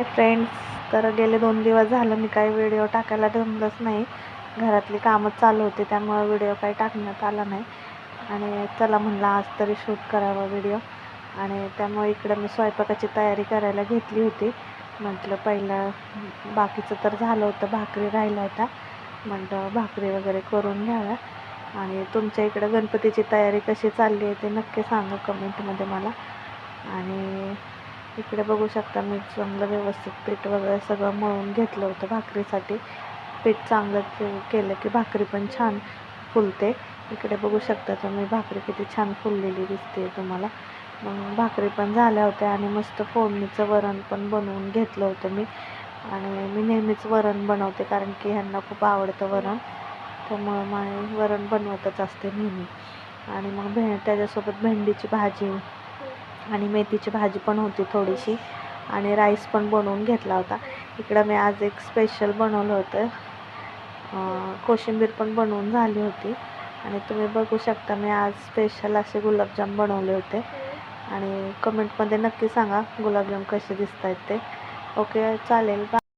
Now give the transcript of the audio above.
Friends, तर गेले 2 दिवस झालं मी काही व्हिडिओ टाकायला जमलंच नाही. घरातली कामं चालू होती त्यामुळे व्हिडिओ काही टाकण्यात आला नाही. आणि चला म्हणलं आज तरी शूट करावा व्हिडिओ. आणि त्यामुळे इकडं मी स्वयंपाकाची तयारी करायला घेतली होती. म्हटलं पहिलं बाकीचं तर झालं होतं, भाकरी राहिला होता, म्हटलं भाकरी वगैरे करून घ्याव्या. आणि तुमच्या इकडं गणपतीची तयारी कशी चालली आहे ते नक्की सांगा कमेंटमध्ये मला. आणि इकडे बघू शकता मी चांगलं व्यवस्थित पीठ वगैरे सगळं मळून घेतलं होतं भाकरीसाठी. पीठ चांगलं केलं की भाकरी पण छान फुलते. इकडे बघू शकता तुम्ही भाकरी किती छान फुललेली दिसते तुम्हाला. मग भाकरी पण झाल्या होत्या आणि मस्त फोडणीचं वरण पण बनवून घेतलं होतं मी. आणि मी नेहमीच वरण बनवते कारण की ह्यांना खूप आवडतं वरण, त्यामुळं मी वरण बनवतच असते नेहमी. आणि मग त्याच्यासोबत भेंडीची भाजी आणि मेथीची भाजी पण होती थोडीशी, आणि राईस पण बनवून घेतला होता. इकडं मी आज एक स्पेशल बनवलं होतं, कोशिंबीर पण बनवून झाली होती. आणि तुम्ही बघू शकता मी आज स्पेशल असे गुलाबजाम बनवले होते. आणि कमेंटमध्ये नक्की सांगा गुलाबजाम कसे दिसत आहेत ते. ओके, चालेल.